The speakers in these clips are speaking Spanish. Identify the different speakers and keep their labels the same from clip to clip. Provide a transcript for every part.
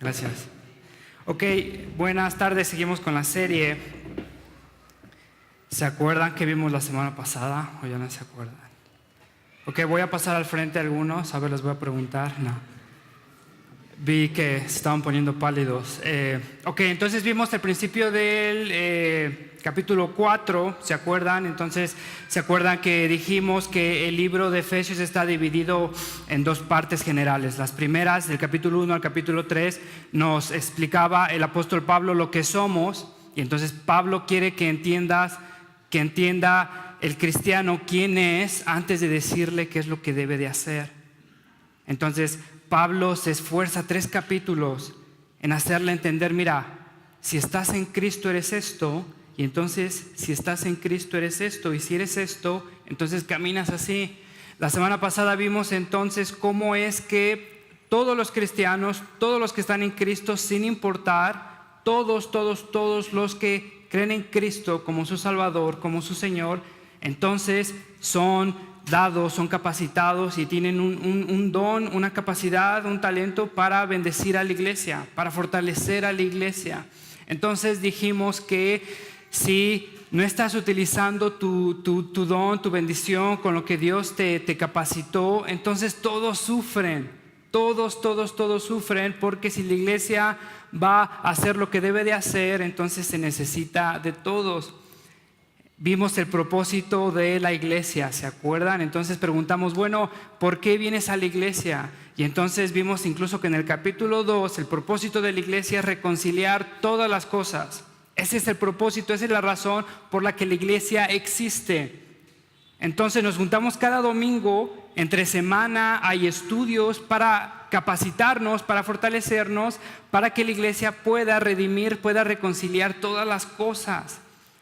Speaker 1: Gracias. Ok, buenas tardes, seguimos con la serie. ¿Se acuerdan que vimos la semana pasada o ya no se acuerdan? Ok, voy a pasar al frente a algunos, a ver, les voy a preguntar. No. Vi que se estaban poniendo pálidos. Ok, entonces vimos el principio del capítulo 4, ¿se acuerdan? Entonces, ¿se acuerdan que dijimos que el libro de Efesios está dividido en dos partes generales? Las primeras, del capítulo 1 al capítulo 3, nos explicaba el apóstol Pablo lo que somos, y entonces Pablo quiere que entienda el cristiano quién es antes de decirle qué es lo que debe de hacer. Entonces, Pablo se esfuerza 3 capítulos en hacerle entender, mira, si estás en Cristo eres esto, y entonces si estás en Cristo eres esto, y si eres esto, entonces caminas así. La semana pasada vimos entonces cómo es que todos los cristianos, todos los que están en Cristo, sin importar, todos los que creen en Cristo como su Salvador, como su Señor, entonces son dados, son capacitados y tienen un don, una capacidad, un talento para bendecir a la iglesia, para fortalecer a la iglesia. Entonces dijimos que si no estás utilizando tu don, tu bendición con lo que Dios te capacitó, entonces todos sufren, todos sufren, porque si la iglesia va a hacer lo que debe de hacer, entonces se necesita de todos. Vimos el propósito de la iglesia, ¿se acuerdan? Entonces preguntamos, bueno, ¿por qué vienes a la iglesia? Y entonces vimos incluso que en el capítulo 2, el propósito de la iglesia es reconciliar todas las cosas. Ese es el propósito, esa es la razón por la que la iglesia existe. Entonces nos juntamos cada domingo, entre semana hay estudios para capacitarnos, para fortalecernos, para que la iglesia pueda redimir, pueda reconciliar todas las cosas.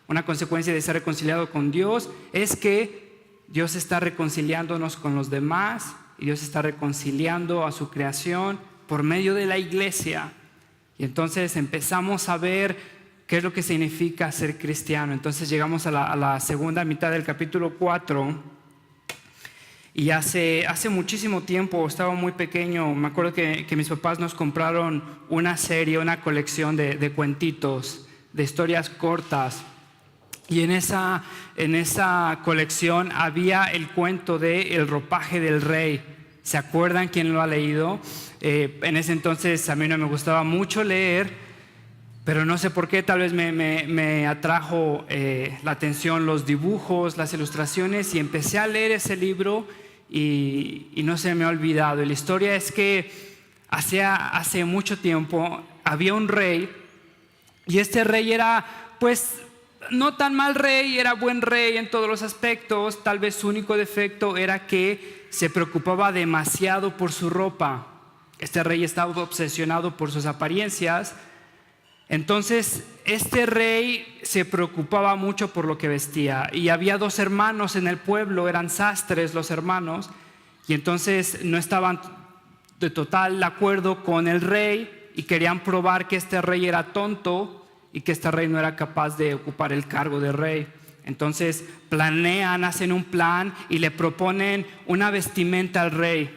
Speaker 1: Una consecuencia de ser reconciliado con Dios es que Dios está reconciliándonos con los demás y Dios está reconciliando a su creación por medio de la iglesia. Y entonces empezamos a ver qué es lo que significa ser cristiano. Entonces llegamos a la segunda mitad del capítulo 4 y hace muchísimo tiempo, estaba muy pequeño, me acuerdo que mis papás nos compraron una serie, una colección de cuentitos, de historias cortas. Y en esa colección había el cuento de El ropaje del rey. ¿Se acuerdan quién lo ha leído? En ese entonces a mí no me gustaba mucho leer, pero no sé por qué, tal vez me atrajo la atención los dibujos, las ilustraciones, y empecé a leer ese libro y no se me ha olvidado. Y la historia es que hace mucho tiempo había un rey, y este rey era pues no tan mal rey, era buen rey en todos los aspectos. Tal vez su único defecto era que se preocupaba demasiado por su ropa. Este rey estaba obsesionado por sus apariencias. Entonces este rey se preocupaba mucho por lo que vestía, y había 2 hermanos en el pueblo, eran sastres los hermanos, y entonces no estaban de total de acuerdo con el rey y querían probar que este rey era tonto y que este rey no era capaz de ocupar el cargo de rey. Entonces hacen un plan y le proponen una vestimenta al rey.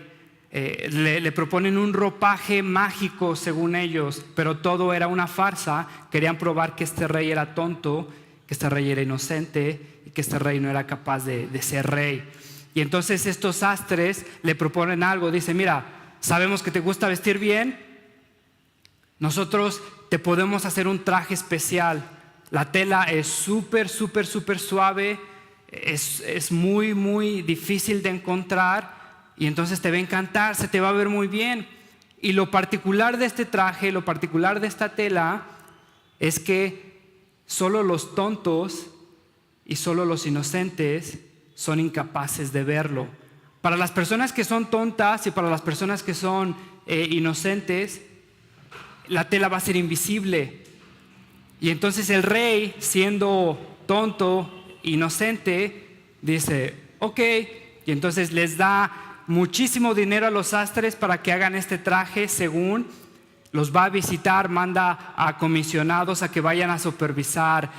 Speaker 1: Le proponen un ropaje mágico según ellos, pero todo era una farsa. Querían probar que este rey era tonto, que este rey era inocente y que este rey no era capaz de ser rey. Y entonces estos sastres le proponen algo. Dice, mira, sabemos que te gusta vestir bien, nosotros te podemos hacer un traje especial. La tela es súper suave, es muy difícil de encontrar, y entonces te va a encantar, se te va a ver muy bien. Y lo particular de este traje, lo particular de esta tela, es que solo los tontos y solo los inocentes son incapaces de verlo. Para las personas que son tontas y para las personas que son inocentes, la tela va a ser invisible. Y entonces el rey, siendo tonto, inocente, dice, ok, y entonces les da muchísimo dinero a los sastres para que hagan este traje. Según los va a visitar, manda a comisionados a que vayan a supervisar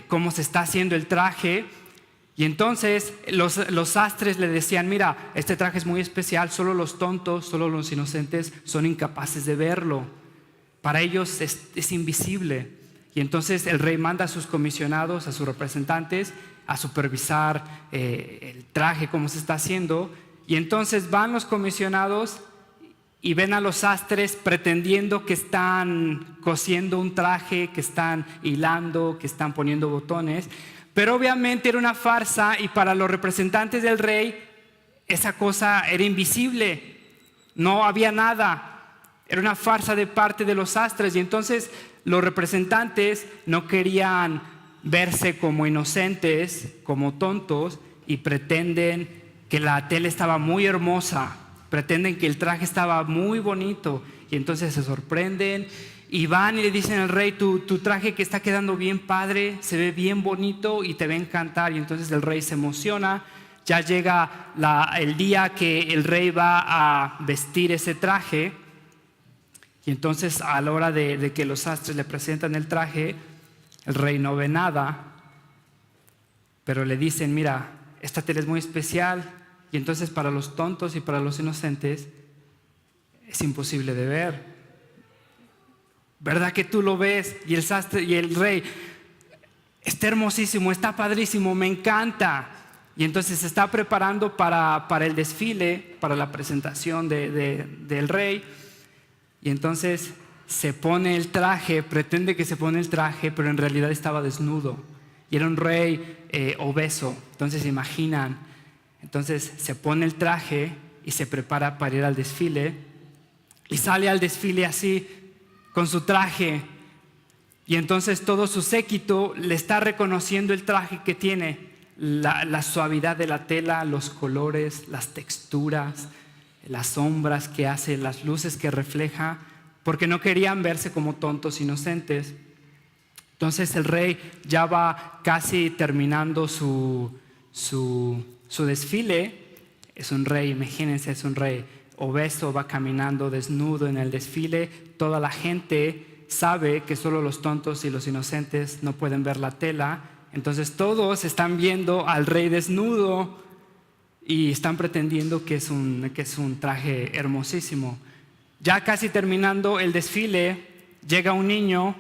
Speaker 1: cómo se está haciendo el traje. Y entonces los sastres le decían, mira, este traje es muy especial, solo los tontos, solo los inocentes son incapaces de verlo. para ellos es invisible. Y entonces el rey manda a sus comisionados, a sus representantes, a supervisar el traje, cómo se está haciendo. Y entonces van los comisionados y ven a los sastres pretendiendo que están cosiendo un traje, que están hilando, que están poniendo botones. Pero obviamente era una farsa, y para los representantes del rey esa cosa era invisible, no había nada, era una farsa de parte de los sastres. Y entonces los representantes no querían verse como inocentes, como tontos, y pretenden que la tela estaba muy hermosa, pretenden que el traje estaba muy bonito, y entonces se sorprenden y van y le dicen al rey: tu traje que está quedando bien padre, se ve bien bonito y te va a encantar. Y entonces el rey se emociona. Ya llega el día que el rey va a vestir ese traje, y entonces a la hora de que los sastres le presentan el traje, el rey no ve nada, pero le dicen: mira, esta tela es muy especial, y entonces para los tontos y para los inocentes es imposible de ver. ¿Verdad que tú lo ves? Y el sastre y el rey: está hermosísimo, está padrísimo, me encanta. Y entonces se está preparando para el desfile, para la presentación del rey. Y entonces se pone el traje, pretende que se pone el traje, pero en realidad estaba desnudo. Y era un rey obeso. Entonces imaginan. Entonces se pone el traje y se prepara para ir al desfile. Y sale al desfile así, con su traje. Y entonces todo su séquito le está reconociendo el traje que tiene. La suavidad de la tela, los colores, las texturas, las sombras que hace, las luces que refleja, porque no querían verse como tontos inocentes. Entonces el rey ya va casi terminando su desfile. Es un rey, imagínense, es un rey obeso, va caminando desnudo en el desfile. Toda la gente sabe que solo los tontos y los inocentes no pueden ver la tela. Entonces todos están viendo al rey desnudo y están pretendiendo que es un traje hermosísimo. Ya casi terminando el desfile, llega un niño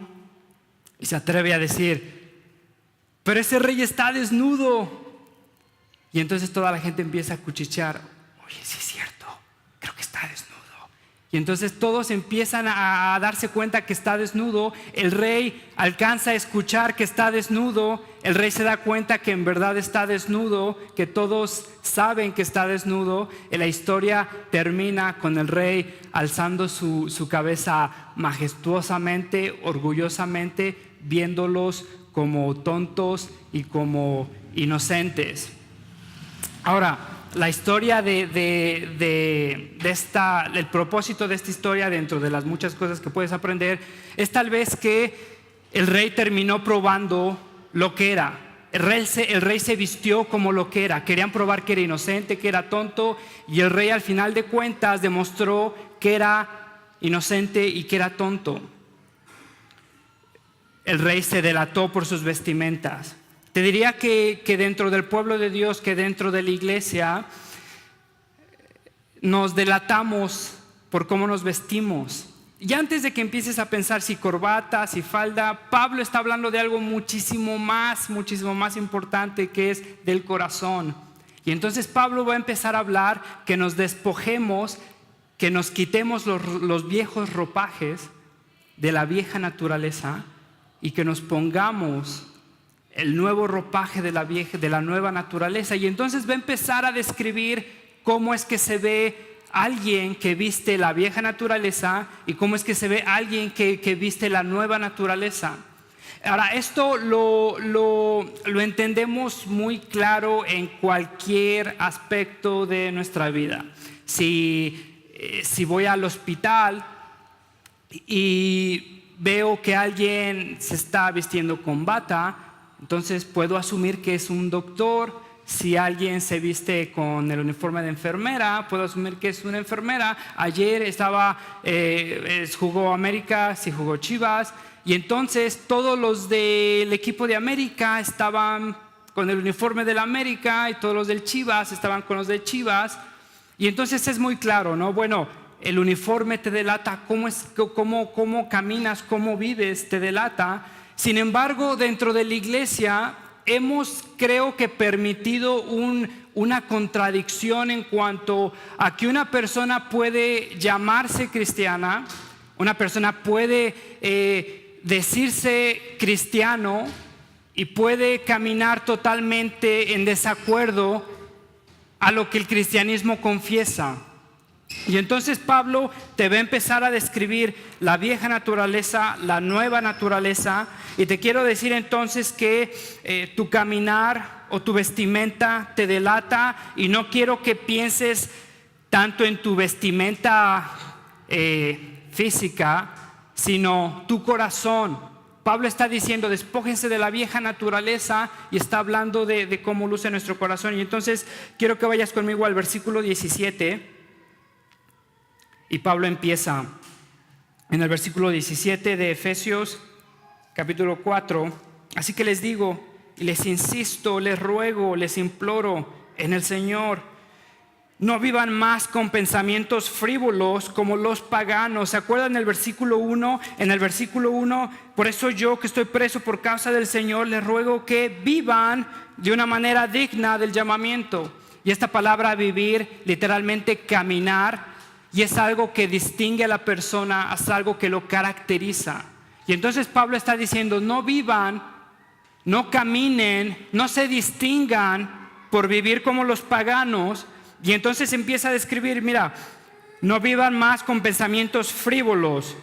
Speaker 1: y se atreve a decir: pero ese rey está desnudo. Y entonces toda la gente empieza a cuchichear: oye, sí es cierto, creo que está desnudo. Y entonces todos empiezan a darse cuenta que está desnudo. El rey alcanza a escuchar que está desnudo. El rey se da cuenta que en verdad está desnudo, que todos saben que está desnudo. Y la historia termina con el rey alzando su cabeza majestuosamente, orgullosamente, viéndolos como tontos y como inocentes. Ahora, la historia el propósito de esta historia, dentro de las muchas cosas que puedes aprender, es tal vez que el rey terminó probando lo que era. El rey se vistió como lo que era. Querían probar que era inocente, que era tonto, y el rey al final de cuentas demostró que era inocente y que era tonto. El rey se delató por sus vestimentas. Te diría que dentro del pueblo de Dios, que dentro de la iglesia, nos delatamos por cómo nos vestimos. Y antes de que empieces a pensar si corbata, si falda, Pablo está hablando de algo muchísimo más importante, que es del corazón. Y entonces Pablo va a empezar a hablar que nos despojemos, que nos quitemos los viejos ropajes de la vieja naturaleza y que nos pongamos el nuevo ropaje de la nueva naturaleza. Y entonces va a empezar a describir cómo es que se ve alguien que viste la vieja naturaleza y cómo es que se ve alguien que viste la nueva naturaleza. Ahora, esto lo entendemos muy claro en cualquier aspecto de nuestra vida. Si voy al hospital y veo que alguien se está vistiendo con bata, entonces puedo asumir que es un doctor. Si alguien se viste con el uniforme de enfermera, puedo asumir que es una enfermera. Ayer jugó América, sí jugó Chivas, y entonces todos los del equipo de América estaban con el uniforme del América y todos los del Chivas estaban con los de Chivas. Y entonces es muy claro, ¿no? Bueno, el uniforme te delata, cómo caminas, cómo vives, te delata. Sin embargo, dentro de la iglesia hemos, creo que, permitido una contradicción en cuanto a que una persona puede llamarse cristiana, una persona puede decirse cristiano y puede caminar totalmente en desacuerdo a lo que el cristianismo confiesa. Y entonces Pablo te va a empezar a describir la vieja naturaleza, la nueva naturaleza, y te quiero decir entonces que tu caminar o tu vestimenta te delata, y no quiero que pienses tanto en tu vestimenta física, sino tu corazón. Pablo está diciendo, despójense de la vieja naturaleza, y está hablando de cómo luce nuestro corazón. Y entonces quiero que vayas conmigo al versículo 17. Y Pablo empieza en el versículo 17 de Efesios capítulo 4. Así que les digo, y les insisto, les ruego, les imploro en el Señor, no vivan más con pensamientos frívolos como los paganos. ¿Se acuerdan del versículo 1? En el versículo 1, por eso yo, que estoy preso por causa del Señor, les ruego que vivan de una manera digna del llamamiento. Y esta palabra vivir, literalmente caminar, y es algo que distingue a la persona, es algo que lo caracteriza. Y entonces Pablo está diciendo, no vivan, no caminen, no se distingan por vivir como los paganos. Y entonces empieza a describir, mira, no vivan más con pensamientos frívolos.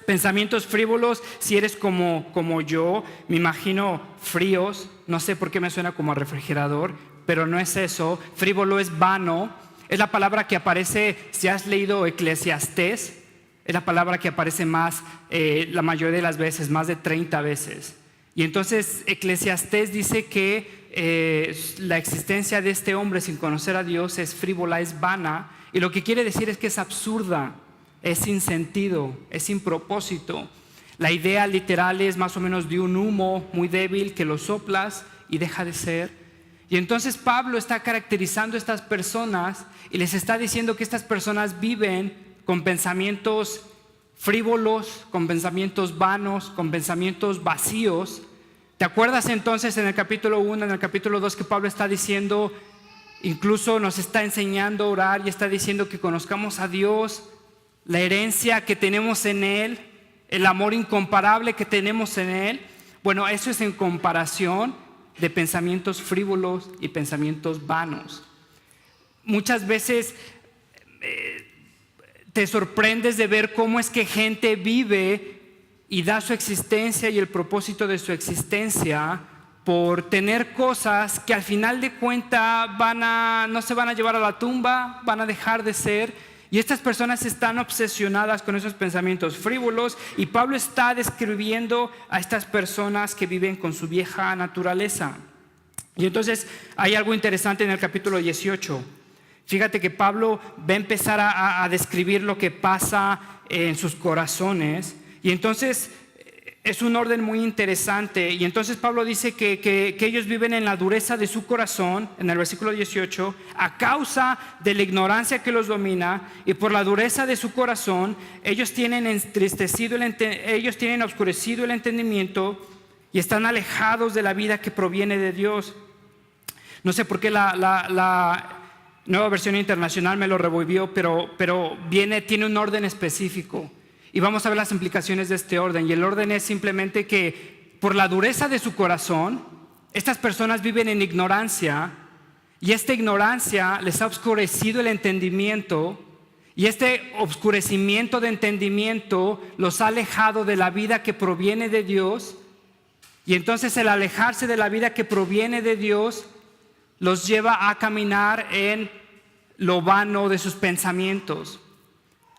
Speaker 1: Pensamientos frívolos, si eres como yo, me imagino fríos, no sé por qué me suena como a refrigerador, pero no es eso. Frívolo es vano. Es la palabra que aparece, si has leído Eclesiastés, es la palabra que aparece más, la mayoría de las veces, más de 30 veces. Y entonces Eclesiastés dice que la existencia de este hombre sin conocer a Dios es frívola, es vana. Y lo que quiere decir es que es absurda, es sin sentido, es sin propósito. La idea literal es más o menos de un humo muy débil que lo soplas y deja de ser. Y entonces Pablo está caracterizando a estas personas y les está diciendo que estas personas viven con pensamientos frívolos, con pensamientos vanos, con pensamientos vacíos. ¿Te acuerdas entonces en el capítulo 1, en el capítulo 2 que Pablo está diciendo, incluso nos está enseñando a orar y está diciendo que conozcamos a Dios, la herencia que tenemos en Él, el amor incomparable que tenemos en Él? Bueno, eso es en comparación de pensamientos frívolos y pensamientos vanos. Muchas veces te sorprendes de ver cómo es que gente vive y da su existencia y el propósito de su existencia por tener cosas que al final de cuentas no se van a llevar a la tumba, van a dejar de ser. Y estas personas están obsesionadas con esos pensamientos frívolos, y Pablo está describiendo a estas personas que viven con su vieja naturaleza. Y entonces hay algo interesante en el capítulo 18. Fíjate que Pablo va a empezar a describir lo que pasa en sus corazones, y entonces es un orden muy interesante. Y entonces Pablo dice que ellos viven en la dureza de su corazón, en el versículo 18, a causa de la ignorancia que los domina, y por la dureza de su corazón ellos tienen oscurecido el entendimiento y están alejados de la vida que proviene de Dios. No sé por qué la Nueva Versión Internacional me lo revolvió, pero tiene un orden específico. Y vamos a ver las implicaciones de este orden. Y el orden es simplemente que por la dureza de su corazón, estas personas viven en ignorancia, y esta ignorancia les ha oscurecido el entendimiento, y este oscurecimiento de entendimiento los ha alejado de la vida que proviene de Dios. Y entonces el alejarse de la vida que proviene de Dios los lleva a caminar en lo vano de sus pensamientos.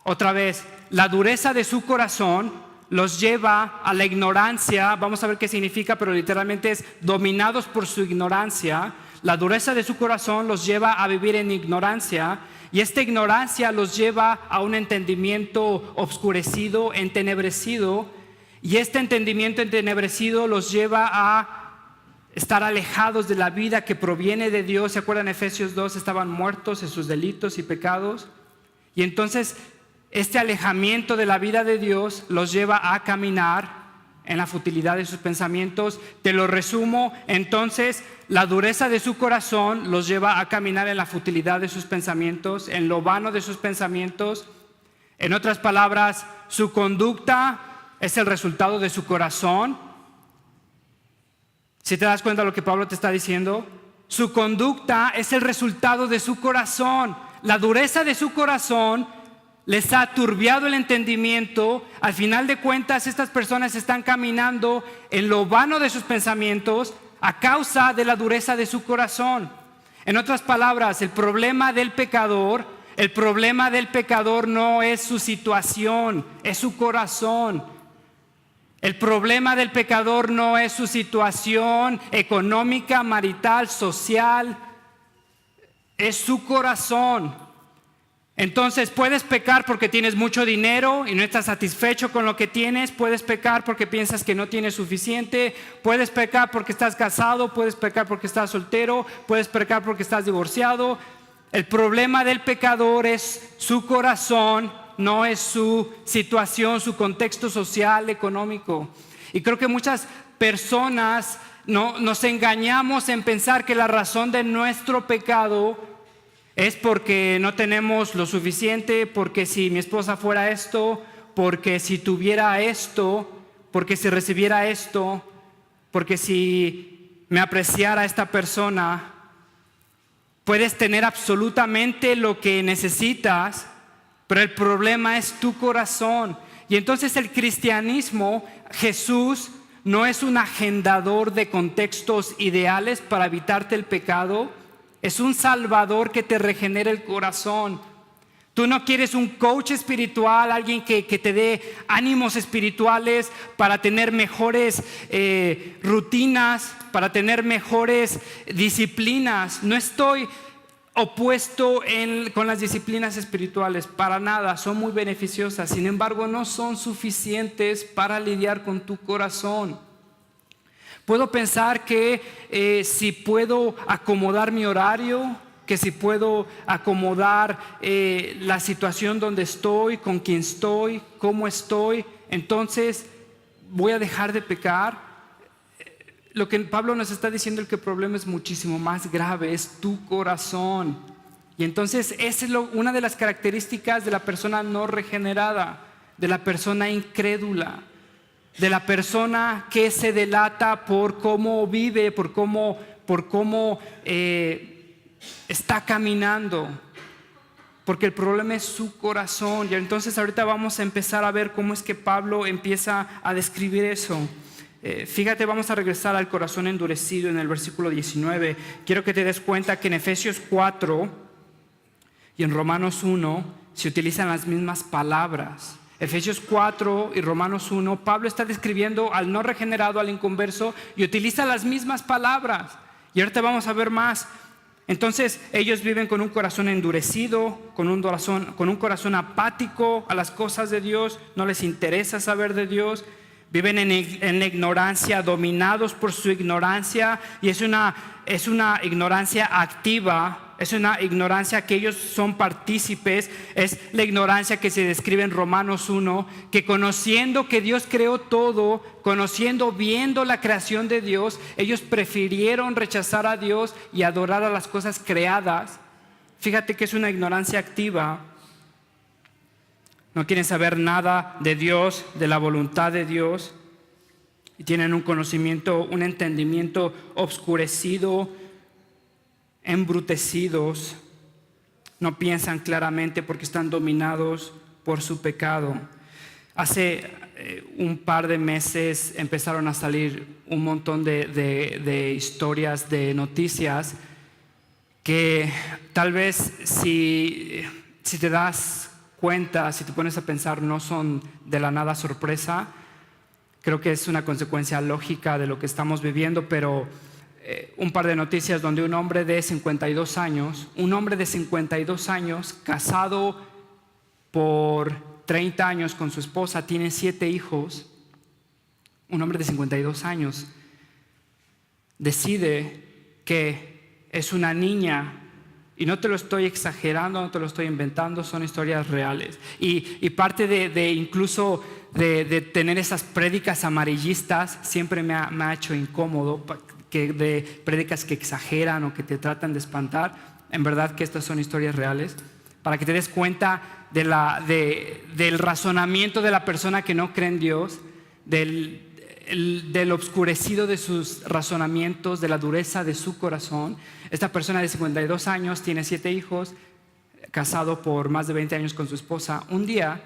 Speaker 1: Otra vez, la dureza de su corazón los lleva a la ignorancia. Vamos a ver qué significa, pero literalmente es dominados por su ignorancia. La dureza de su corazón los lleva a vivir en ignorancia, y esta ignorancia los lleva a un entendimiento obscurecido, entenebrecido, y este entendimiento entenebrecido los lleva a estar alejados de la vida que proviene de Dios. ¿Se acuerdan? En Efesios 2, estaban muertos en sus delitos y pecados. Y entonces este alejamiento de la vida de Dios los lleva a caminar en la futilidad de sus pensamientos. Te lo resumo, entonces la dureza de su corazón los lleva a caminar en la futilidad de sus pensamientos, en lo vano de sus pensamientos. En otras palabras, su conducta es el resultado de su corazón. Si te das cuenta de lo que Pablo te está diciendo, su conducta es el resultado de su corazón. La dureza de su corazón les ha turbiado el entendimiento. Al final de cuentas, estas personas están caminando en lo vano de sus pensamientos a causa de la dureza de su corazón. En otras palabras, el problema del pecador no es su situación, es su corazón. El problema del pecador no es su situación económica, marital, social, es su corazón. Entonces puedes pecar porque tienes mucho dinero y no estás satisfecho con lo que tienes. Puedes pecar porque piensas que no tienes suficiente. Puedes pecar porque estás casado. Puedes pecar porque estás soltero. Puedes pecar porque estás divorciado. El problema del pecador es su corazón, no es su situación, su contexto social, económico. Y creo que muchas personas nos engañamos en pensar que la razón de nuestro pecado es porque no tenemos lo suficiente, porque si mi esposa fuera esto, porque si tuviera esto, porque si recibiera esto, porque si me apreciara esta persona. Puedes tener absolutamente lo que necesitas, pero el problema es tu corazón. Y entonces el cristianismo, Jesús no es un agendador de contextos ideales para evitarte el pecado. Es un salvador que te regenera el corazón. Tú no quieres un coach espiritual, alguien que te dé ánimos espirituales para tener mejores rutinas, para tener mejores disciplinas. No estoy opuesto con las disciplinas espirituales, para nada, son muy beneficiosas. Sin embargo, no son suficientes para lidiar con tu corazón. Puedo pensar que si puedo acomodar mi horario, que si puedo acomodar la situación donde estoy, con quién estoy, cómo estoy, entonces voy a dejar de pecar. Lo que Pablo nos está diciendo es que el problema es muchísimo más grave, es tu corazón. Y entonces esa es una de las características de la persona no regenerada, de la persona incrédula, de la persona que se delata por cómo vive, por cómo está caminando, porque el problema es su corazón. Y entonces ahorita vamos a empezar a ver cómo es que Pablo empieza a describir eso. Fíjate, vamos a regresar al corazón endurecido en el versículo 19. Quiero que te des cuenta que en Efesios 4 y en Romanos 1 se utilizan las mismas palabras. Efesios 4 y Romanos 1, Pablo está describiendo al no regenerado, al inconverso, y utiliza las mismas palabras. Y ahorita vamos a ver más. Entonces ellos viven con un corazón endurecido, con un corazón apático a las cosas de Dios. No les interesa saber de Dios. Viven en la ignorancia, dominados por su ignorancia. Y es una ignorancia activa. Es una ignorancia que ellos son partícipes. Es la ignorancia que se describe en Romanos 1, que conociendo que Dios creó todo, viendo la creación de Dios, ellos prefirieron rechazar a Dios y adorar a las cosas creadas. Fíjate que es una ignorancia activa. No quieren saber nada de Dios, de la voluntad de Dios, y tienen un conocimiento, un entendimiento obscurecido, embrutecidos. No piensan claramente porque están dominados por su pecado. Hace un par de meses empezaron a salir un montón de historias, de noticias que tal vez si te das cuenta, si te pones a pensar, no son de la nada sorpresa. Creo que es una consecuencia lógica de lo que estamos viviendo, pero un par de noticias donde un hombre de 52 años, casado por 30 años con su esposa, tiene 7 hijos, un hombre de 52 años decide que es una niña Y no te lo estoy exagerando, no te lo estoy inventando, son historias reales. Y parte de incluso de tener esas prédicas amarillistas siempre me ha hecho incómodo, de prédicas que exageran o que te tratan de espantar. En verdad que estas son historias reales, para que te des cuenta del razonamiento de la persona que no cree en Dios, del obscurecido de sus razonamientos, de la dureza de su corazón. Esta persona de 52 años tiene 7 hijos, casado por más de 20 años con su esposa. Un día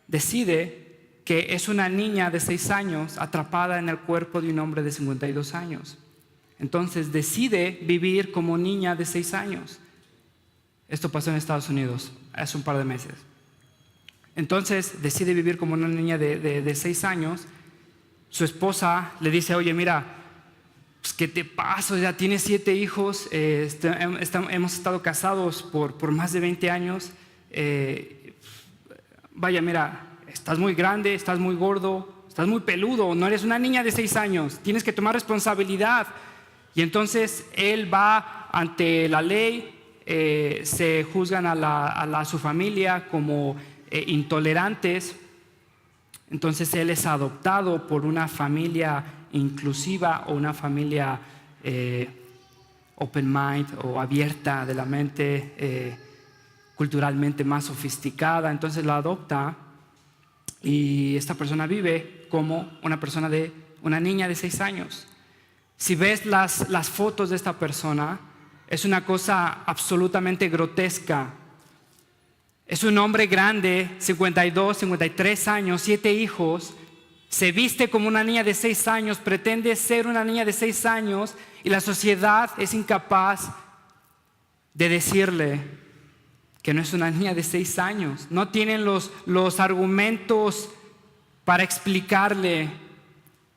Speaker 1: decide que es una niña de 6 años atrapada en el cuerpo de un hombre de 52 años. Entonces decide vivir como niña de 6 años. Esto pasó en Estados Unidos hace un par de meses. Entonces decide vivir como una niña de 6 años. Su esposa le dice: oye, mira, pues, ¿qué te pasa? Ya tienes 7 hijos, hemos estado casados por más de 20 años. Vaya, mira, estás muy grande, estás muy gordo, estás muy peludo, no eres una niña de 6 años, tienes que tomar responsabilidad. Y entonces él va ante la ley, se juzgan a su familia como intolerantes. Entonces él es adoptado por una familia inclusiva o una familia open mind o abierta de la mente, culturalmente más sofisticada. Entonces la adopta y esta persona vive como una niña de 6 años. Si ves las fotos de esta persona, es una cosa absolutamente grotesca. Es un hombre grande, 52, 53 años, 7 hijos, se viste como una niña de 6 años, pretende ser una niña de 6 años y la sociedad es incapaz de decirle que no es una niña de 6 años. No tienen los argumentos para explicarle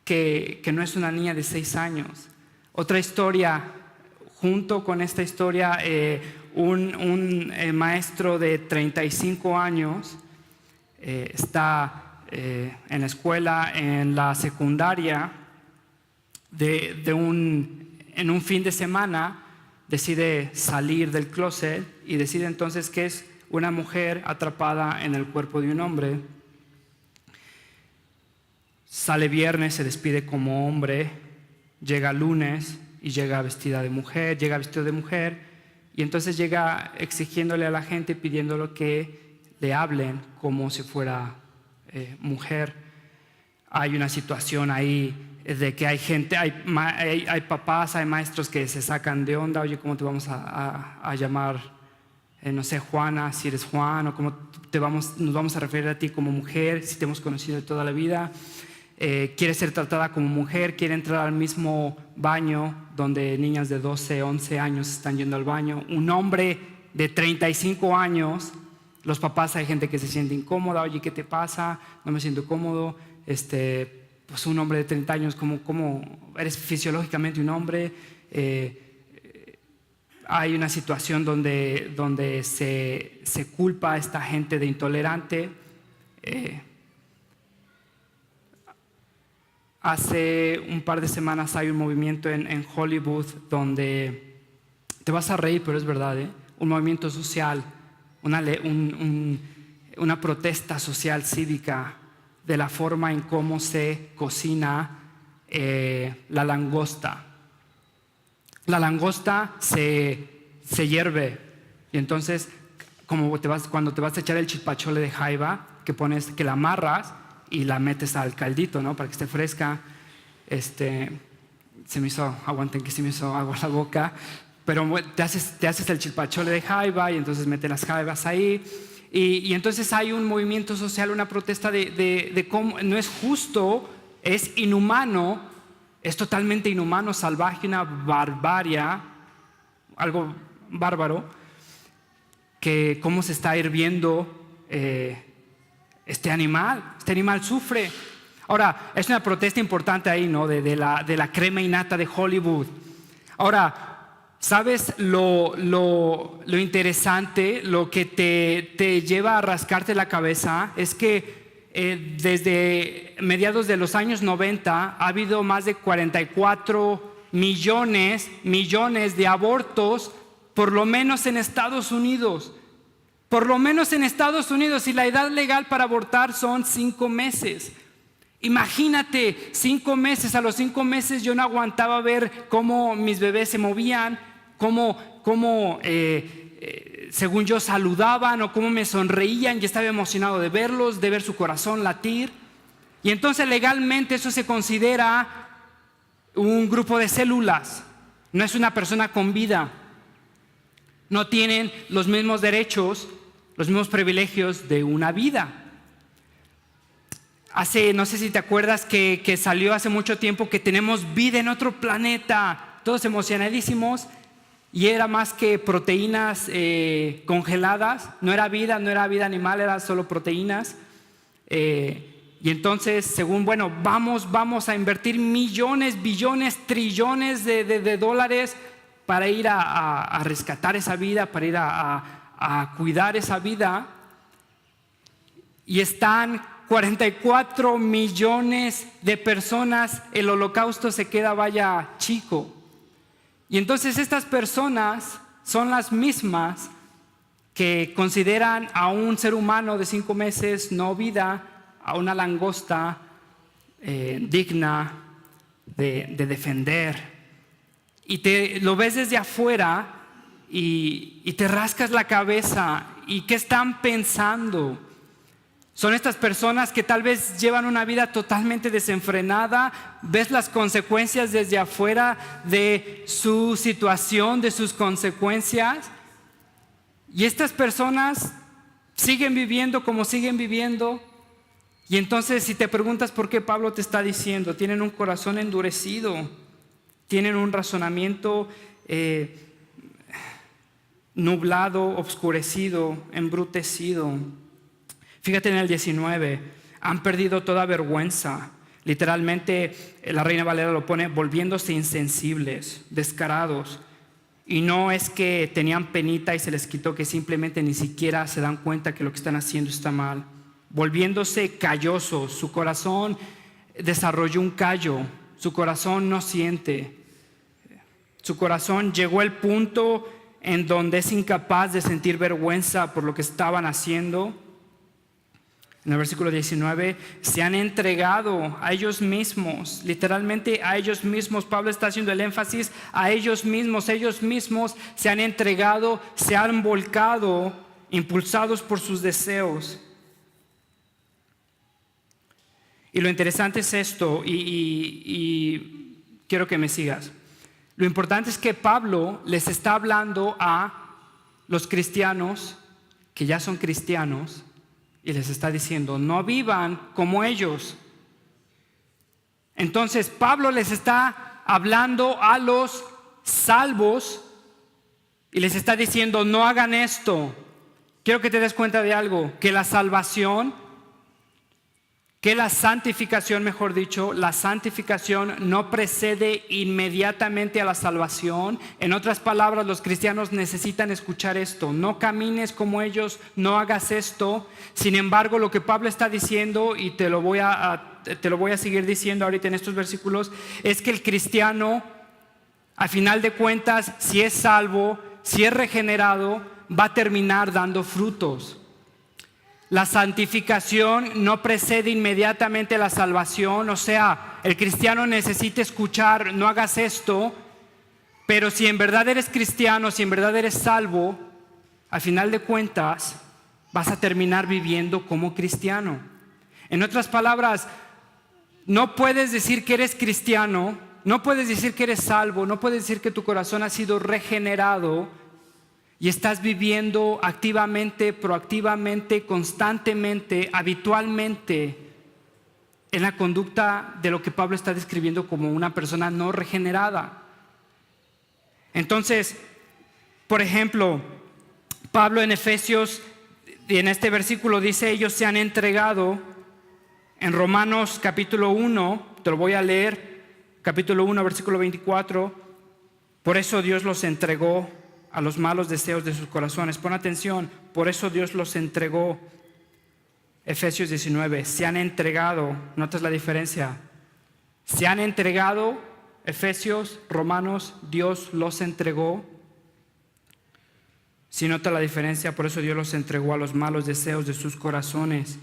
Speaker 1: que no es una niña de 6 años. Otra historia, junto con esta historia, un maestro de 35 años está en la escuela, en la secundaria, en un fin de semana decide salir del closet y decide entonces que es una mujer atrapada en el cuerpo de un hombre. Sale viernes, se despide como hombre, llega lunes y llega vestida de mujer, llega vestido de mujer. Y entonces llega exigiéndole a la gente, pidiéndole que le hablen como si fuera mujer. Hay una situación ahí de que hay gente, hay papás, hay maestros que se sacan de onda. Oye, ¿cómo te vamos a llamar? No sé, Juana, si eres Juan, o cómo nos vamos a referir a ti como mujer, si te hemos conocido de toda la vida. Quiere ser tratada como mujer, quiere entrar al mismo baño donde niñas de 12, 11 años están yendo al baño. Un hombre de 35 años, los papás, hay gente que se siente incómoda. Oye, ¿qué te pasa? No me siento cómodo. Pues un hombre de 30 años, ¿cómo eres fisiológicamente un hombre? Hay una situación donde se culpa a esta gente de intolerante. Hace un par de semanas hay un movimiento en Hollywood donde te vas a reír, pero es verdad, un movimiento social, una protesta social cívica de la forma en cómo se cocina la langosta. La langosta se hierve y entonces cuando te vas a echar el chilpachole de jaiba, que la amarras y la metes al caldito, ¿no? Para que esté fresca. Aguanten que se me hizo agua la boca, pero te haces el chilpachole de jaiba y entonces metes las jaibas ahí. Y entonces hay un movimiento social, una protesta de cómo no es justo, es inhumano, es totalmente inhumano, salvaje, una barbarie, algo bárbaro, que cómo se está hirviendo este animal sufre. Ahora, es una protesta importante ahí, ¿no? De la crema innata de Hollywood. Ahora, ¿sabes lo interesante, lo que te lleva a rascarte la cabeza? Es que desde mediados de los años 90 ha habido más de 44 millones de abortos por lo menos en Estados Unidos. Por lo menos en Estados Unidos, y la edad legal para abortar son 5 meses. Imagínate, 5 meses, a los 5 meses yo no aguantaba ver cómo mis bebés se movían, cómo según yo saludaban o cómo me sonreían, y estaba emocionado de verlos, de ver su corazón latir. Y entonces legalmente eso se considera un grupo de células, no es una persona con vida. No tienen los mismos derechos, los mismos privilegios de una vida. No sé si te acuerdas que salió hace mucho tiempo que tenemos vida en otro planeta, todos emocionadísimos, y era más que proteínas congeladas, no era vida animal, era solo proteínas. Y entonces, según, vamos a invertir millones, billones, trillones de dólares para ir a rescatar esa vida, para ir a cuidar esa vida. Y están 44 millones de personas, el holocausto se queda chico. Y entonces estas personas son las mismas que consideran a un ser humano de 5 meses no vida, a una langosta digna de defender. Y lo ves desde afuera y te rascas la cabeza. ¿Y qué están pensando? Son estas personas que tal vez llevan una vida totalmente desenfrenada. Ves las consecuencias desde afuera de su situación, de sus consecuencias. Y estas personas siguen viviendo como siguen viviendo. Y entonces, si te preguntas por qué Pablo te está diciendo, tienen un corazón endurecido. Tienen un razonamiento nublado, obscurecido, embrutecido. Fíjate en el 19, han perdido toda vergüenza. Literalmente, la Reina Valera lo pone, volviéndose insensibles, descarados. Y no es que tenían penita y se les quitó, que simplemente ni siquiera se dan cuenta que lo que están haciendo está mal. Volviéndose callosos, su corazón desarrolló un callo, su corazón no siente. Su corazón llegó al punto en donde es incapaz de sentir vergüenza por lo que estaban haciendo. En el versículo 19, se han entregado a ellos mismos, literalmente a ellos mismos. Pablo está haciendo el énfasis a ellos mismos se han entregado, se han volcado, impulsados por sus deseos. Y lo interesante es esto, y quiero que me sigas. Lo importante es que Pablo les está hablando a los cristianos que ya son cristianos y les está diciendo, no vivan como ellos. Entonces Pablo les está hablando a los salvos y les está diciendo, no hagan esto. Quiero que te des cuenta de algo, que la santificación, mejor dicho, la santificación no precede inmediatamente a la salvación. En otras palabras, los cristianos necesitan escuchar esto. No camines como ellos, no hagas esto. Sin embargo, lo que Pablo está diciendo, y te lo voy a seguir diciendo ahorita en estos versículos, es que el cristiano, a final de cuentas, si es salvo, si es regenerado, va a terminar dando frutos. La santificación no precede inmediatamente a la salvación, o sea, el cristiano necesita escuchar, no hagas esto, pero si en verdad eres cristiano, si en verdad eres salvo, al final de cuentas vas a terminar viviendo como cristiano. En otras palabras, no puedes decir que eres cristiano, no puedes decir que eres salvo, no puedes decir que tu corazón ha sido regenerado y estás viviendo activamente, proactivamente, constantemente, habitualmente en la conducta de lo que Pablo está describiendo como una persona no regenerada. Entonces, por ejemplo, Pablo en Efesios, en este versículo dice, ellos se han entregado. En Romanos capítulo 1, te lo voy a leer, capítulo 1, versículo 24, por eso Dios los entregó a los malos deseos de sus corazones. Pon atención, por eso Dios los entregó. Efesios 19, se han entregado. ¿Notas la diferencia? Se han entregado, Efesios, Romanos, Dios los entregó. Si nota la diferencia, por eso Dios los entregó a los malos deseos de sus corazones,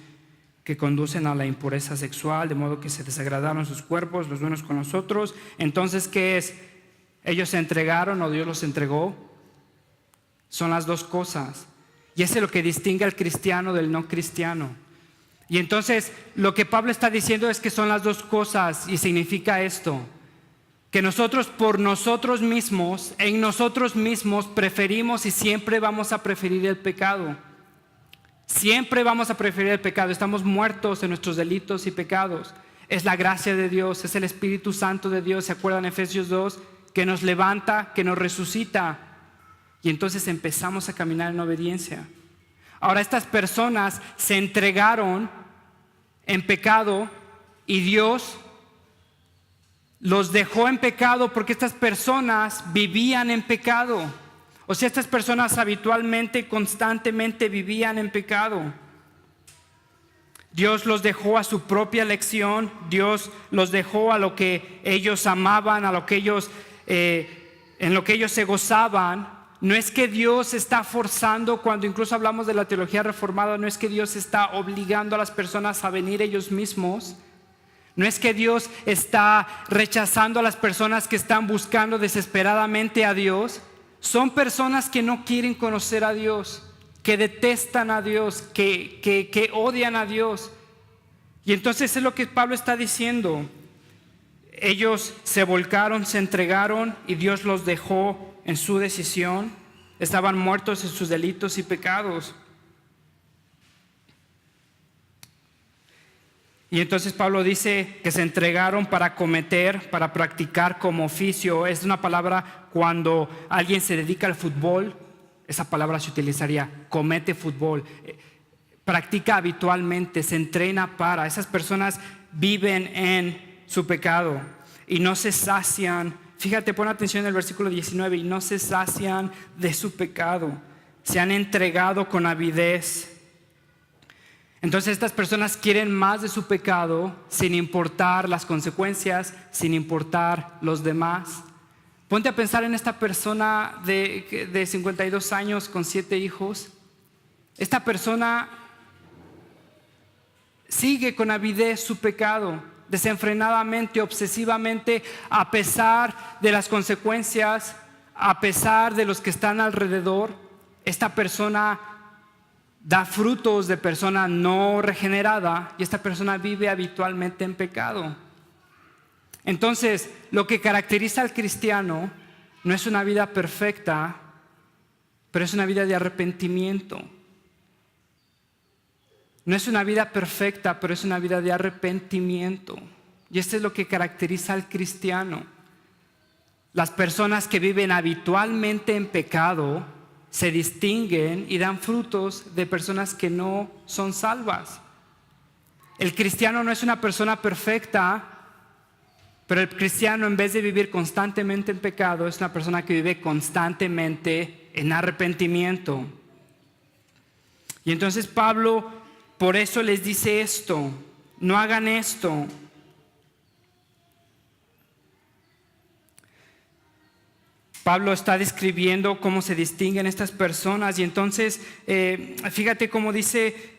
Speaker 1: que conducen a la impureza sexual, de modo que se desagradaron sus cuerpos los unos con los otros. Entonces, ¿qué es? ¿Ellos se entregaron o Dios los entregó? Son las dos cosas. Y eso es lo que distingue al cristiano del no cristiano. Y entonces, lo que Pablo está diciendo es que son las dos cosas, y significa esto: que nosotros por nosotros mismos, en nosotros mismos preferimos y siempre vamos a preferir el pecado. Siempre vamos a preferir el pecado. Estamos muertos en nuestros delitos y pecados. Es la gracia de Dios, es el Espíritu Santo de Dios. ¿Se acuerdan en Efesios 2? Que nos levanta, que nos resucita. Y entonces empezamos a caminar en obediencia. Ahora, estas personas se entregaron en pecado y Dios los dejó en pecado porque estas personas vivían en pecado. O sea, estas personas habitualmente, constantemente vivían en pecado. Dios los dejó a su propia elección. Dios los dejó a lo que ellos amaban, a lo que ellos, en lo que ellos se gozaban. No es que Dios está forzando, cuando incluso hablamos de la teología reformada, no es que Dios está obligando a las personas a venir ellos mismos. No es que Dios está rechazando a las personas que están buscando desesperadamente a Dios. Son personas que no quieren conocer a Dios, que detestan a Dios, que odian a Dios. Y entonces es lo que Pablo está diciendo. Ellos se volcaron, se entregaron y Dios los dejó en su decisión. Estaban muertos en sus delitos y pecados. Y entonces Pablo dice que se entregaron para cometer, para practicar como oficio. Es una palabra cuando alguien se dedica al fútbol. Esa palabra se utilizaría: comete fútbol. Practica habitualmente, se entrena para. Esas personas viven en su pecado y no se sacian. Fíjate, pon atención en el versículo 19. Y no se sacian de su pecado. Se han entregado con avidez. Entonces estas personas quieren más de su pecado sin importar las consecuencias, sin importar los demás. Ponte a pensar en esta persona de 52 años con 7 hijos. Esta persona sigue con avidez su pecado, desenfrenadamente, obsesivamente, a pesar de las consecuencias, a pesar de los que están alrededor. Esta persona da frutos de persona no regenerada y esta persona vive habitualmente en pecado. Entonces, lo que caracteriza al cristiano no es una vida perfecta, pero es una vida de arrepentimiento. No es una vida perfecta, pero es una vida de arrepentimiento. Y esto es lo que caracteriza al cristiano. Las personas que viven habitualmente en pecado se distinguen y dan frutos de personas que no son salvas. El cristiano no es una persona perfecta, pero el cristiano, en vez de vivir constantemente en pecado, es una persona que vive constantemente en arrepentimiento. Y entonces Pablo por eso les dice esto: no hagan esto. Pablo está describiendo cómo se distinguen estas personas y entonces fíjate cómo dice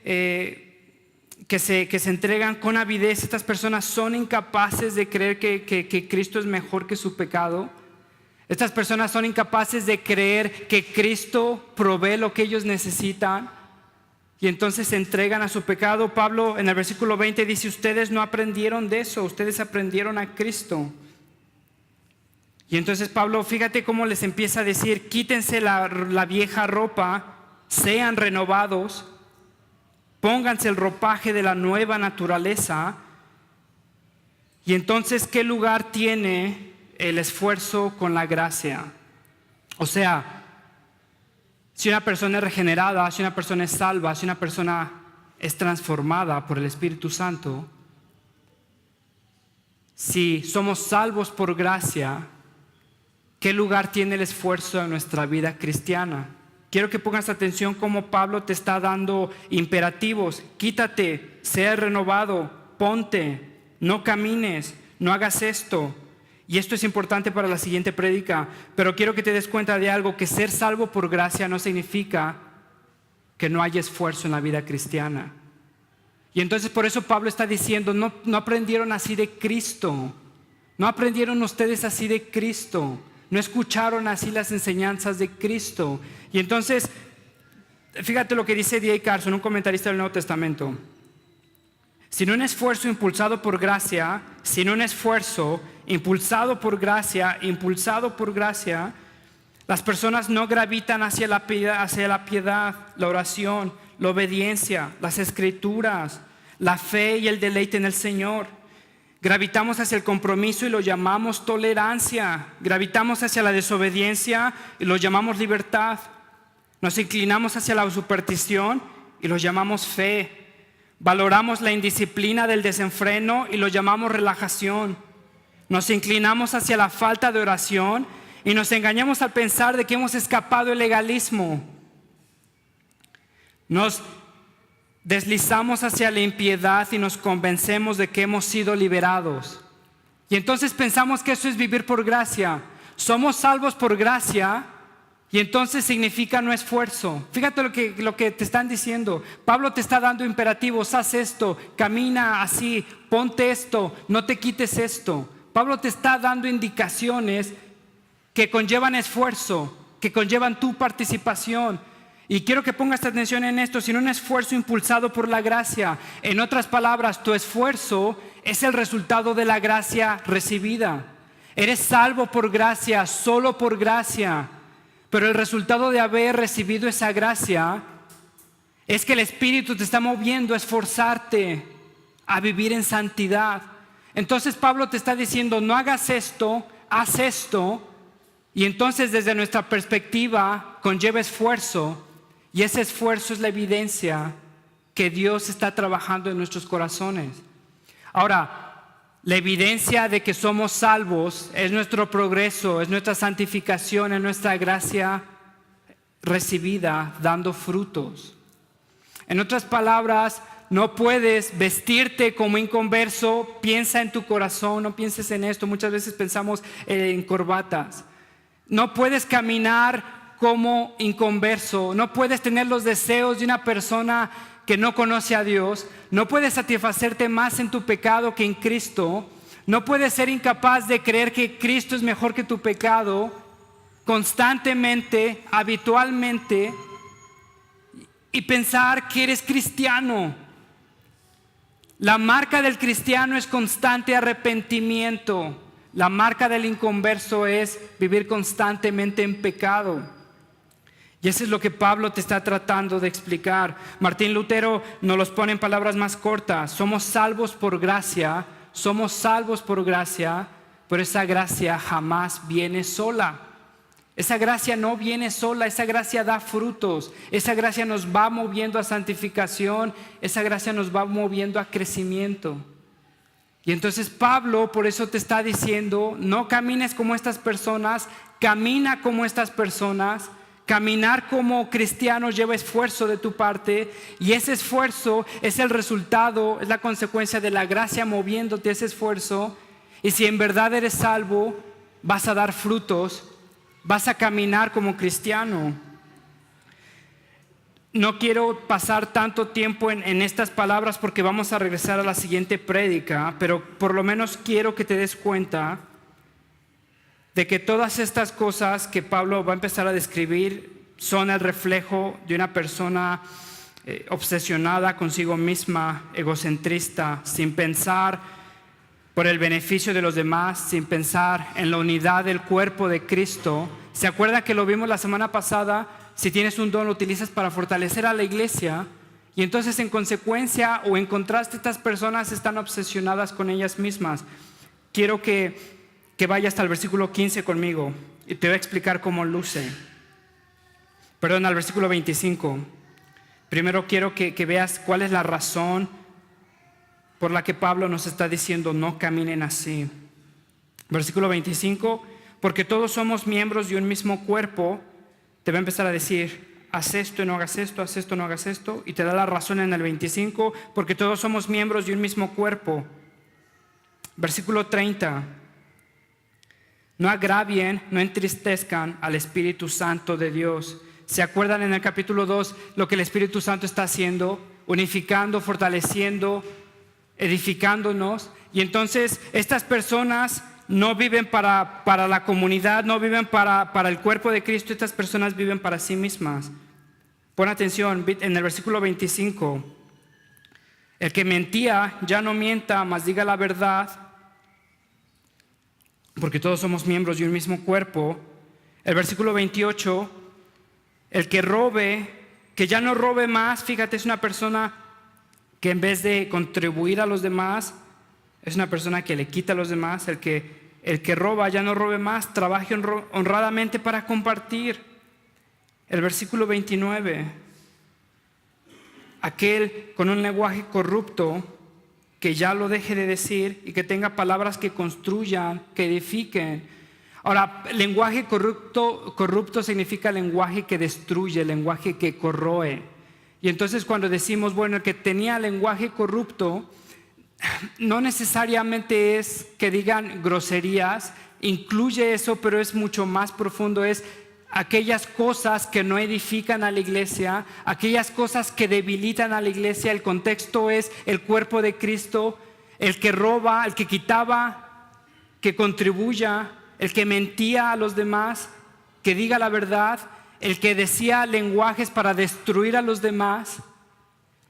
Speaker 1: que se entregan con avidez. Estas personas son incapaces de creer que Cristo es mejor que su pecado. Estas personas son incapaces de creer que Cristo provee lo que ellos necesitan y entonces se entregan a su pecado. Pablo en el versículo 20 dice: ustedes no aprendieron de eso, ustedes aprendieron a Cristo. Y entonces Pablo, fíjate cómo les empieza a decir: quítense la vieja ropa, sean renovados, pónganse el ropaje de la nueva naturaleza. Y entonces, ¿qué lugar tiene el esfuerzo con la gracia? O sea, si una persona es regenerada, si una persona es salva, si una persona es transformada por el Espíritu Santo, si somos salvos por gracia, ¿qué lugar tiene el esfuerzo en nuestra vida cristiana? Quiero que pongas atención cómo Pablo te está dando imperativos. Quítate, sea renovado, ponte, no camines, no hagas esto. Y esto es importante para la siguiente prédica, pero quiero que te des cuenta de algo, que ser salvo por gracia no significa que no haya esfuerzo en la vida cristiana. Y entonces por eso Pablo está diciendo, no aprendieron así de Cristo, no aprendieron ustedes así de Cristo, no escucharon así las enseñanzas de Cristo. Y entonces, fíjate lo que dice D.A. Carson, un comentarista del Nuevo Testamento. Sin un esfuerzo impulsado por gracia, las personas no gravitan hacia la piedad, la oración, la obediencia, las escrituras, la fe y el deleite en el Señor. Gravitamos hacia el compromiso y lo llamamos tolerancia. Gravitamos hacia la desobediencia y lo llamamos libertad. Nos inclinamos hacia la superstición y lo llamamos fe. Valoramos la indisciplina del desenfreno y lo llamamos relajación. Nos inclinamos hacia la falta de oración y nos engañamos al pensar de que hemos escapado del legalismo. Nos deslizamos hacia la impiedad y nos convencemos de que hemos sido liberados. Y entonces pensamos que eso es vivir por gracia. Somos salvos por gracia. Y entonces significa no esfuerzo. Fíjate lo que te están diciendo. Pablo te está dando imperativos. Haz esto, camina así, ponte esto, no te quites esto. Pablo te está dando indicaciones que conllevan esfuerzo, que conllevan tu participación. Y quiero que pongas atención en esto, sin un esfuerzo impulsado por la gracia. En otras palabras, tu esfuerzo es el resultado de la gracia recibida. Eres salvo por gracia, solo por gracia. Pero el resultado de haber recibido esa gracia es que el Espíritu te está moviendo a esforzarte a vivir en santidad. Entonces Pablo te está diciendo, no hagas esto, haz esto. Y entonces desde nuestra perspectiva conlleva esfuerzo. Y ese esfuerzo es la evidencia que Dios está trabajando en nuestros corazones. Ahora, la evidencia de que somos salvos es nuestro progreso, es nuestra santificación, es nuestra gracia recibida dando frutos. En otras palabras, no puedes vestirte como inconverso. Piensa en tu corazón, no pienses en esto. Muchas veces pensamos en corbatas. No puedes caminar como inconverso. No puedes tener los deseos de una persona que no conoce a Dios. No puedes satisfacerte más en tu pecado que en Cristo. No puedes ser incapaz de creer que Cristo es mejor que tu pecado constantemente, habitualmente, y pensar que eres cristiano. La marca del cristiano es constante arrepentimiento. La marca del inconverso es vivir constantemente en pecado. Y eso es lo que Pablo te está tratando de explicar. Martín Lutero nos los pone en palabras más cortas. Somos salvos por gracia, pero esa gracia jamás viene sola. Esa gracia no viene sola, esa gracia da frutos. Esa gracia nos va moviendo a santificación, esa gracia nos va moviendo a crecimiento. Y entonces Pablo por eso te está diciendo, no camines como estas personas, camina como estas personas. Caminar como cristiano lleva esfuerzo de tu parte, y ese esfuerzo es el resultado, es la consecuencia de la gracia moviéndote ese esfuerzo. Y si en verdad eres salvo, vas a dar frutos, vas a caminar como cristiano. No quiero pasar tanto tiempo en estas palabras porque vamos a regresar a la siguiente prédica, pero por lo menos quiero que te des cuenta de que todas estas cosas que Pablo va a empezar a describir son el reflejo de una persona obsesionada consigo misma, egocentrista, sin pensar por el beneficio de los demás, sin pensar en la unidad del cuerpo de Cristo. ¿Se acuerdan que lo vimos la semana pasada? Si tienes un don, lo utilizas para fortalecer a la iglesia, y entonces en consecuencia o en contraste, estas personas están obsesionadas con ellas mismas. Quiero que vaya hasta el versículo 15 conmigo y te voy a explicar cómo luce. Perdón, al versículo 25. Primero quiero que veas cuál es la razón por la que Pablo nos está diciendo no caminen así. Versículo 25, porque todos somos miembros de un mismo cuerpo. Te va a empezar a decir, haz esto y no hagas esto, haz esto y no hagas esto, y te da la razón en el 25, porque todos somos miembros de un mismo cuerpo. Versículo 30. No agravien, no entristezcan al Espíritu Santo de Dios. ¿Se acuerdan en el capítulo 2 lo que el Espíritu Santo está haciendo? Unificando, fortaleciendo, edificándonos. Y entonces estas personas no viven para la comunidad, no viven para el cuerpo de Cristo. Estas personas viven para sí mismas. Pon atención, en el versículo 25. El que mentía, ya no mienta, mas diga la verdad, porque todos somos miembros de un mismo cuerpo. El versículo 28, el que robe, que ya no robe más. Fíjate, es una persona que en vez de contribuir a los demás, es una persona que le quita a los demás. El que roba, ya no robe más, trabaje honradamente para compartir. El versículo 29, aquel con un lenguaje corrupto, que ya lo deje de decir y que tenga palabras que construyan, que edifiquen. Ahora, lenguaje corrupto significa lenguaje que destruye, lenguaje que corroe. Y entonces cuando decimos, bueno, el que tenía lenguaje corrupto, no necesariamente es que digan groserías, incluye eso, pero es mucho más profundo, es aquellas cosas que no edifican a la iglesia, aquellas cosas que debilitan a la iglesia. El contexto es el cuerpo de Cristo. El que roba, el que quitaba, que contribuya, el que mentía a los demás, que diga la verdad, el que decía lenguajes para destruir a los demás,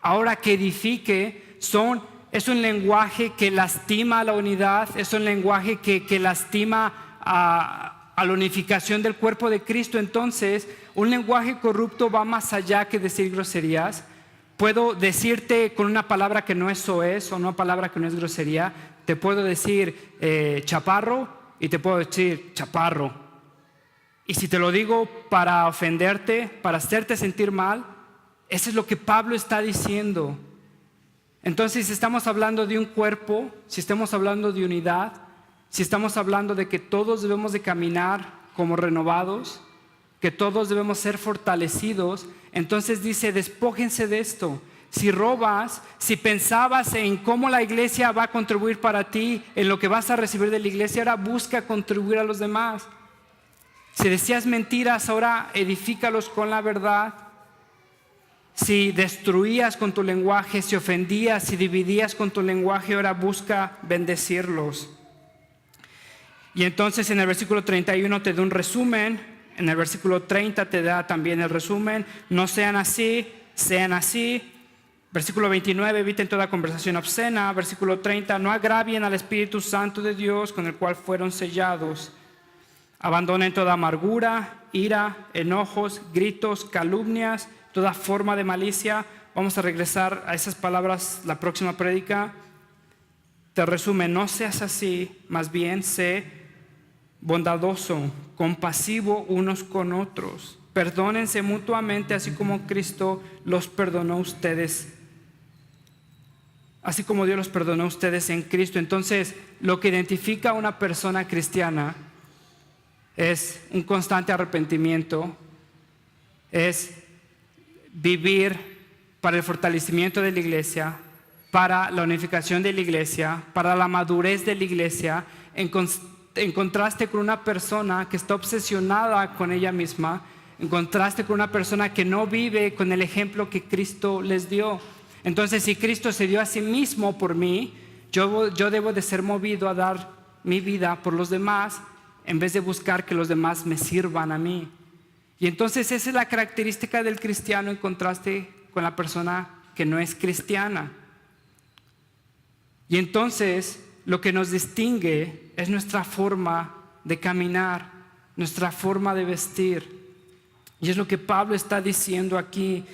Speaker 1: ahora que edifique, es un lenguaje que lastima a la unidad, es un lenguaje que lastima a la unificación del cuerpo de Cristo. Entonces, un lenguaje corrupto va más allá que decir groserías. Puedo decirte con una palabra que no es soez o una palabra que no es grosería. Te puedo decir chaparro y te puedo decir chaparro. Y si te lo digo para ofenderte, para hacerte sentir mal, eso es lo que Pablo está diciendo. Entonces, si estamos hablando de un cuerpo, si estamos hablando de unidad, si estamos hablando de que todos debemos de caminar como renovados, que todos debemos ser fortalecidos, entonces dice, despójense de esto. Si robas, si pensabas en cómo la iglesia va a contribuir para ti, en lo que vas a recibir de la iglesia, ahora busca contribuir a los demás. Si decías mentiras, ahora edifícalos con la verdad. Si destruías con tu lenguaje, si ofendías, si dividías con tu lenguaje, ahora busca bendecirlos. Y entonces en el versículo 31 te da un resumen, en el versículo 30 te da también el resumen. No sean así, sean así. Versículo 29, eviten toda conversación obscena. Versículo 30, no agravien al Espíritu Santo de Dios con el cual fueron sellados. Abandonen toda amargura, ira, enojos, gritos, calumnias, toda forma de malicia. Vamos a regresar a esas palabras la próxima prédica. Te resume, no seas así, más bien sé bondadoso, compasivo unos con otros. Perdónense mutuamente, así como Cristo los perdonó a ustedes. Así como Dios los perdonó a ustedes en Cristo. Entonces, lo que identifica a una persona cristiana es un constante arrepentimiento, es vivir para el fortalecimiento de la iglesia, para la unificación de la iglesia, para la madurez de la iglesia, en contraste con una persona que está obsesionada con ella misma, en contraste con una persona que no vive con el ejemplo que Cristo les dio. Entonces, si Cristo se dio a sí mismo por mí, yo debo de ser movido a dar mi vida por los demás, en vez de buscar que los demás me sirvan a mí. Y entonces esa es la característica del cristiano en contraste con la persona que no es cristiana. Y entonces lo que nos distingue es nuestra forma de caminar, nuestra forma de vestir. Y es lo que Pablo está diciendo aquí.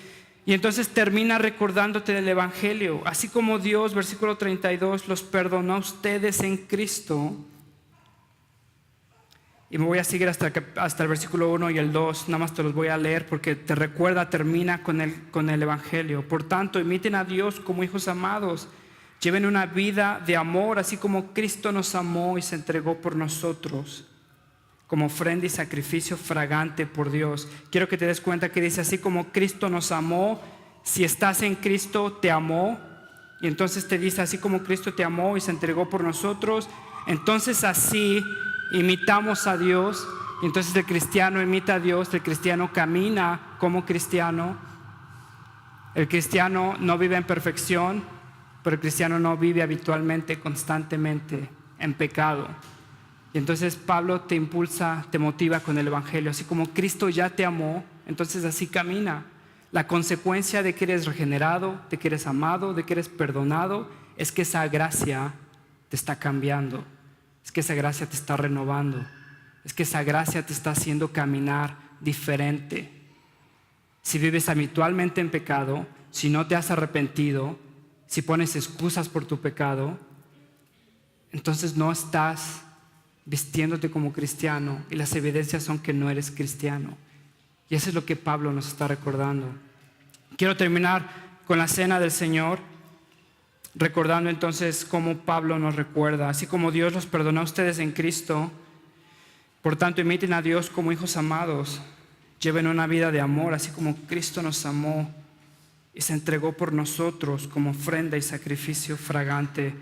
Speaker 1: Y entonces termina recordándote del Evangelio. Así como Dios, versículo 32, los perdonó a ustedes en Cristo. Y me voy a seguir hasta el versículo 1 y el 2. Nada más te los voy a leer porque te recuerda, termina con el Evangelio. Por tanto, imiten a Dios como hijos amados. Lleven una vida de amor, así como Cristo nos amó y se entregó por nosotros, como ofrenda y sacrificio fragante por Dios. Quiero que te des cuenta que dice, así como Cristo nos amó, si estás en Cristo, te amó. Y entonces te dice, así como Cristo te amó y se entregó por nosotros, entonces así imitamos a Dios. Y entonces el cristiano imita a Dios, el cristiano camina como cristiano. El cristiano no vive en perfección, pero el cristiano no vive habitualmente, constantemente en pecado. Y entonces Pablo te impulsa, te motiva con el Evangelio. Así como Cristo ya te amó, entonces así camina. La consecuencia de que eres regenerado, de que eres amado, de que eres perdonado, es que esa gracia te está cambiando. Es que esa gracia te está renovando. Es que esa gracia te está haciendo caminar diferente. Si vives habitualmente en pecado, si no te has arrepentido, si pones excusas por tu pecado, entonces no estás vistiéndote como cristiano y las evidencias son que no eres cristiano. Y eso es lo que Pablo nos está recordando. Quiero terminar con la cena del Señor, recordando entonces cómo Pablo nos recuerda. Así como Dios los perdonó a ustedes en Cristo, por tanto imiten a Dios como hijos amados. Lleven una vida de amor, así como Cristo nos amó y se entregó por nosotros como ofrenda y sacrificio fragante